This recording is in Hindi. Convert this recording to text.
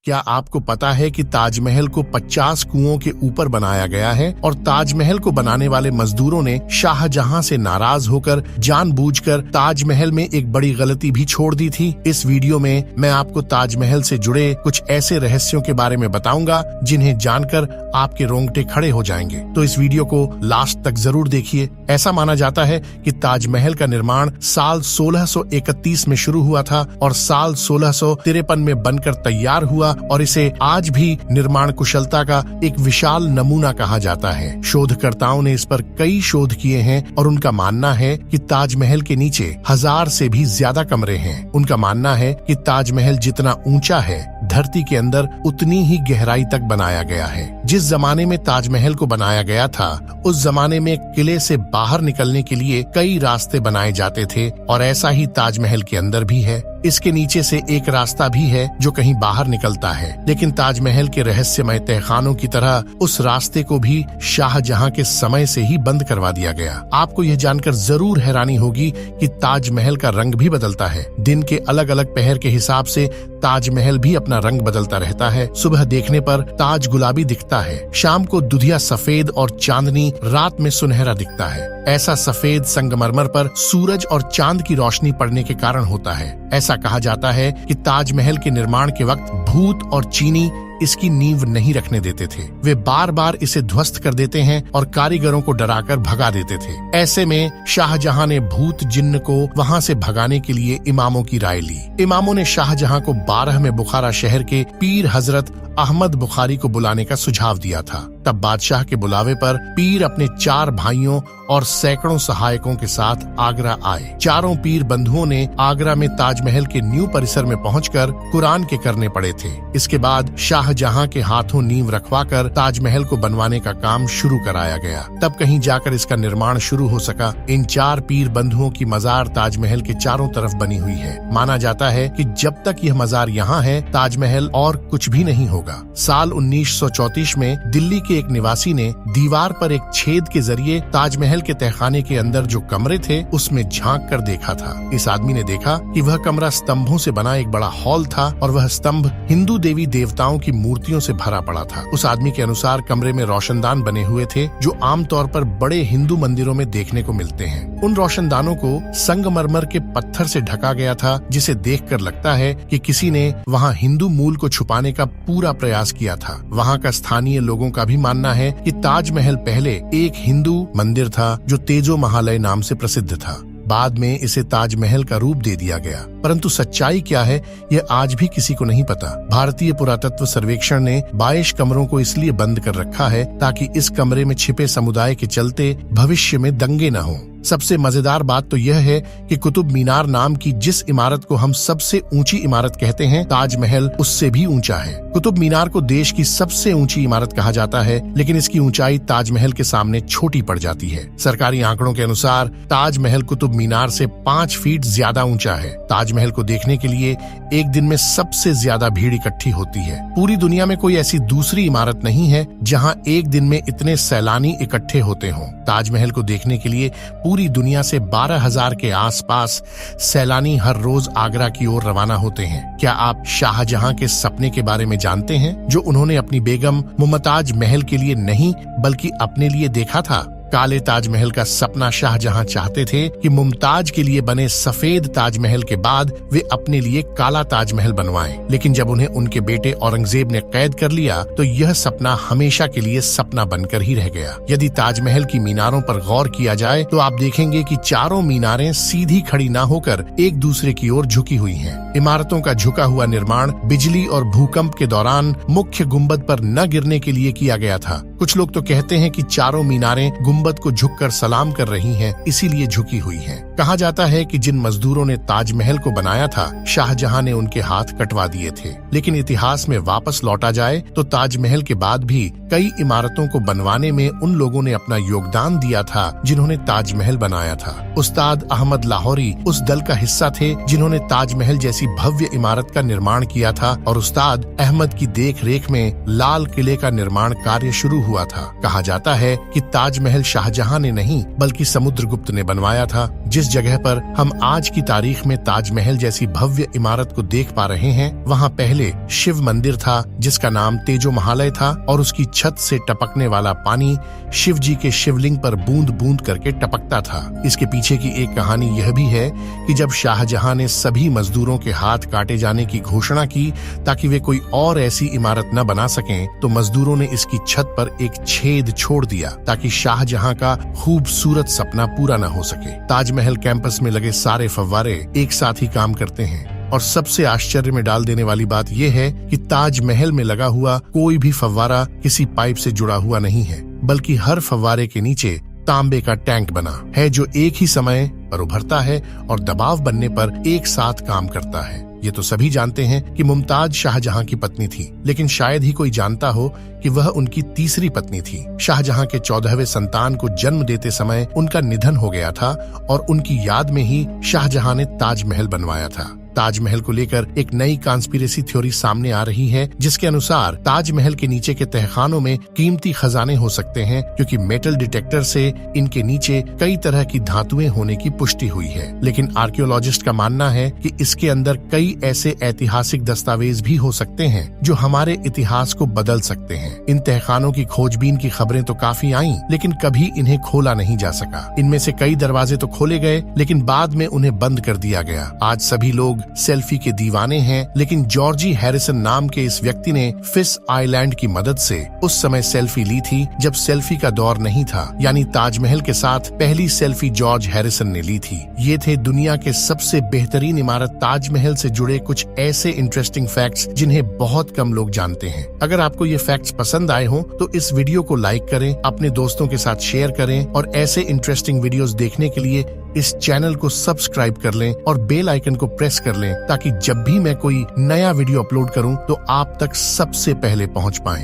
क्या आपको पता है कि ताजमहल को 50 कुओं के ऊपर बनाया गया है और ताजमहल को बनाने वाले मजदूरों ने शाहजहां से नाराज होकर जानबूझकर ताजमहल में एक बड़ी गलती भी छोड़ दी थी। इस वीडियो में मैं आपको ताजमहल से जुड़े कुछ ऐसे रहस्यों के बारे में बताऊंगा जिन्हें जानकर आपके रोंगटे खड़े हो जाएंगे। तो इस वीडियो को लास्ट तक जरूर देखिए। ऐसा माना जाता है कि ताजमहल का निर्माण साल 1631 में शुरू हुआ था और साल 1653 में बनकर तैयार हुआ और इसे आज भी निर्माण कुशलता का एक विशाल नमूना कहा जाता है। शोधकर्ताओं ने इस पर कई शोध किए हैं और उनका मानना है कि ताजमहल के नीचे 1000 से भी ज्यादा कमरे हैं। उनका मानना है कि ताजमहल जितना ऊंचा है धरती के अंदर उतनी ही गहराई तक बनाया गया है। जिस जमाने में ताजमहल को बनाया गया था उस जमाने में किले से बाहर निकलने के लिए कई रास्ते बनाए जाते थे और ऐसा ही ताजमहल के अंदर भी है। इसके नीचे से एक रास्ता भी है जो कहीं बाहर निकलता है, लेकिन ताजमहल के रहस्यमय तहखानों की तरह उस रास्ते को भी शाहजहां के समय से ही बंद करवा दिया गया। आपको यह जानकर जरूर हैरानी होगी कि ताजमहल का रंग भी बदलता है। दिन के अलग अलग पहर के हिसाब से ताजमहल भी अपना रंग बदलता रहता है। सुबह देखने पर ताज गुलाबी दिखता है, शाम को दुधिया सफेद और चांदनी रात में सुनहरा दिखता है। ऐसा सफेद संगमरमर पर सूरज और चांद की रोशनी पड़ने के कारण होता है। ऐसा कहा जाता है कि ताजमहल के निर्माण के वक्त भूत और चीनी इसकी नींव नहीं रखने देते थे। वे बार बार इसे ध्वस्त कर देते हैं और कारीगरों को डराकर भगा देते थे। ऐसे में शाहजहां ने भूत जिन्न को वहां से भगाने के लिए इमामों की राय ली। इमामों ने शाहजहां को 12 में बुखारा शहर के पीर हजरत अहमद बुखारी को बुलाने का सुझाव दिया था। तब बादशाह के बुलावे पर पीर अपने 4 भाइयों और सैकड़ों सहायकों के साथ आगरा आए। चारों पीर बंधुओं ने आगरा में ताजमहल के न्यू परिसर में पहुंचकर कुरान के करने पड़े थे। इसके बाद शाहजहां के हाथों नींव रखवाकर ताजमहल को बनवाने का काम शुरू कराया गया। तब कहीं जाकर इसका निर्माण शुरू हो सका। इन 4 पीर बंधुओं की मजार ताजमहल के चारों तरफ बनी हुई है। माना जाता है कि जब तक यह मजार यहाँ है ताजमहल और कुछ भी नहीं होगा। साल 1934 में दिल्ली के एक निवासी ने दीवार पर एक छेद के जरिए ताजमहल के तहखाने के अंदर जो कमरे थे उसमें झांक कर देखा था। इस आदमी ने देखा कि वह कमरा स्तंभों से बना एक बड़ा हॉल था और वह स्तंभ हिंदू देवी देवताओं की मूर्तियों से भरा पड़ा था। उस आदमी के अनुसार कमरे में रोशनदान बने हुए थे जो आमतौर पर बड़े हिंदू मंदिरों में देखने को मिलते हैं। उन रोशनदानों को संगमरमर के पत्थर से ढका गया था, जिसे देखकर लगता है कि किसी ने वहाँ हिंदू मूल को छुपाने का पूरा प्रयास किया था। वहाँ का स्थानीय लोगों का भी मानना है कि ताजमहल पहले एक हिंदू मंदिर था जो तेजो महालय नाम से प्रसिद्ध था। बाद में इसे ताजमहल का रूप दे दिया गया, परंतु सच्चाई क्या है यह आज भी किसी को नहीं पता। भारतीय पुरातत्व सर्वेक्षण ने 22 कमरों को इसलिए बंद कर रखा है ताकि इस कमरे में छिपे समुदाय के चलते भविष्य में दंगे न हों। सबसे मजेदार बात तो यह है कि कुतुब मीनार नाम की जिस इमारत को हम सबसे ऊंची इमारत कहते हैं ताजमहल उससे भी ऊंचा है। कुतुब मीनार को देश की सबसे ऊंची इमारत कहा जाता है, लेकिन इसकी ऊंचाई ताजमहल के सामने छोटी पड़ जाती है। सरकारी आंकड़ों के अनुसार ताजमहल कुतुब मीनार से 5 फीट ज्यादा ऊंचा है। ताजमहल को देखने के लिए एक दिन में सबसे ज्यादा भीड़ इकट्ठी होती है। पूरी दुनिया में कोई ऐसी दूसरी इमारत नहीं है जहाँ एक दिन में इतने सैलानी इकट्ठे होते हों। ताजमहल को देखने के लिए पूरी दुनिया से 12,000 के आसपास सैलानी हर रोज आगरा की ओर रवाना होते हैं। क्या आप शाहजहां के सपने के बारे में जानते हैं जो उन्होंने अपनी बेगम मुमताज महल के लिए नहीं बल्कि अपने लिए देखा था? काले ताजमहल का सपना शाहजहां चाहते थे कि मुमताज के लिए बने सफेद ताजमहल के बाद वे अपने लिए काला ताजमहल बनवाएं, लेकिन जब उन्हें उनके बेटे औरंगजेब ने कैद कर लिया तो यह सपना हमेशा के लिए सपना बनकर ही रह गया। यदि ताजमहल की मीनारों पर गौर किया जाए तो आप देखेंगे कि चारों मीनारें सीधी खड़ी न होकर एक दूसरे की ओर झुकी हुई हैं। इमारतों का झुका हुआ निर्माण बिजली और भूकंप के दौरान मुख्य गुंबद पर न गिरने के लिए किया गया था। कुछ लोग तो कहते हैं कि चारों मीनारें गुंबद को झुककर सलाम कर रही हैं, इसीलिए झुकी हुई हैं। कहा जाता है कि जिन मजदूरों ने ताजमहल को बनाया था शाहजहां ने उनके हाथ कटवा दिए थे, लेकिन इतिहास में वापस लौटा जाए तो ताजमहल के बाद भी कई इमारतों को बनवाने में उन लोगों ने अपना योगदान दिया था जिन्होंने ताजमहल बनाया था। उस्ताद अहमद लाहौरी उस दल का हिस्सा थे जिन्होंने ताजमहल जैसी भव्य इमारत का निर्माण किया था और उस्ताद अहमद की देख रेख में लाल किले का निर्माण कार्य शुरू हुआ था। कहा जाता है कि ताजमहल शाहजहां ने नहीं बल्कि समुद्रगुप्त ने बनवाया था। जिस जगह पर हम आज की तारीख में ताजमहल जैसी भव्य इमारत को देख पा रहे हैं, वहाँ पहले शिव मंदिर था जिसका नाम तेजो महालय था और उसकी छत से टपकने वाला पानी शिव जी के शिवलिंग पर बूंद बूंद करके टपकता था। इसके पीछे की एक कहानी यह भी है कि जब शाहजहां ने सभी मजदूरों के हाथ काटे जाने की घोषणा की ताकि वे कोई और ऐसी इमारत न बना सकें, तो मजदूरों ने इसकी छत पर एक छेद छोड़ दिया ताकि शाहजहां का खूबसूरत सपना पूरा न हो सके। ताजमहल कैंपस में लगे सारे फव्वारे एक साथ ही काम करते हैं और सबसे आश्चर्य में डाल देने वाली बात यह है कि ताजमहल में लगा हुआ कोई भी फव्वारा किसी पाइप से जुड़ा हुआ नहीं है, बल्कि हर फव्वारे के नीचे तांबे का टैंक बना है जो एक ही समय पर उभरता है और दबाव बनने पर एक साथ काम करता है। ये तो सभी जानते हैं कि मुमताज शाहजहां की पत्नी थी, लेकिन शायद ही कोई जानता हो कि वह उनकी तीसरी पत्नी थी। शाहजहां के 14वें संतान को जन्म देते समय उनका निधन हो गया था और उनकी याद में ही शाहजहां ने ताजमहल बनवाया था। ताजमहल को लेकर एक नई कॉन्स्पिरेसी थ्योरी सामने आ रही है जिसके अनुसार ताजमहल के नीचे के तहखानों में कीमती खजाने हो सकते हैं, क्योंकि मेटल डिटेक्टर से इनके नीचे कई तरह की धातुएं होने की पुष्टि हुई है। लेकिन आर्कियोलॉजिस्ट का मानना है कि इसके अंदर कई ऐसे ऐतिहासिक दस्तावेज भी हो सकते हैं जो हमारे इतिहास को बदल सकते हैं। इन तहखानों की खोजबीन की खबरें तो काफी आईं, लेकिन कभी इन्हें खोला नहीं जा सका। इनमें से कई दरवाजे तो खोले गए, लेकिन बाद में उन्हें बंद कर दिया गया। आज सभी लोग सेल्फी के दीवाने हैं, लेकिन जॉर्जी हैरिसन नाम के इस व्यक्ति ने फिश आइलैंड की मदद से उस समय सेल्फी ली थी जब सेल्फी का दौर नहीं था, यानी ताजमहल के साथ पहली सेल्फी जॉर्ज हैरिसन ने ली थी। ये थे दुनिया के सबसे बेहतरीन इमारत ताजमहल से जुड़े कुछ ऐसे इंटरेस्टिंग फैक्ट्स जिन्हें बहुत कम लोग जानते हैं। अगर आपको ये फैक्ट्स पसंद आए हों तो इस वीडियो को लाइक करें, अपने दोस्तों के साथ शेयर करें और ऐसे इंटरेस्टिंग वीडियोस देखने के लिए इस चैनल को सब्सक्राइब कर लें और बेल आइकन को प्रेस कर लें ताकि जब भी मैं कोई नया वीडियो अपलोड करूं तो आप तक सबसे पहले पहुंच पाएं।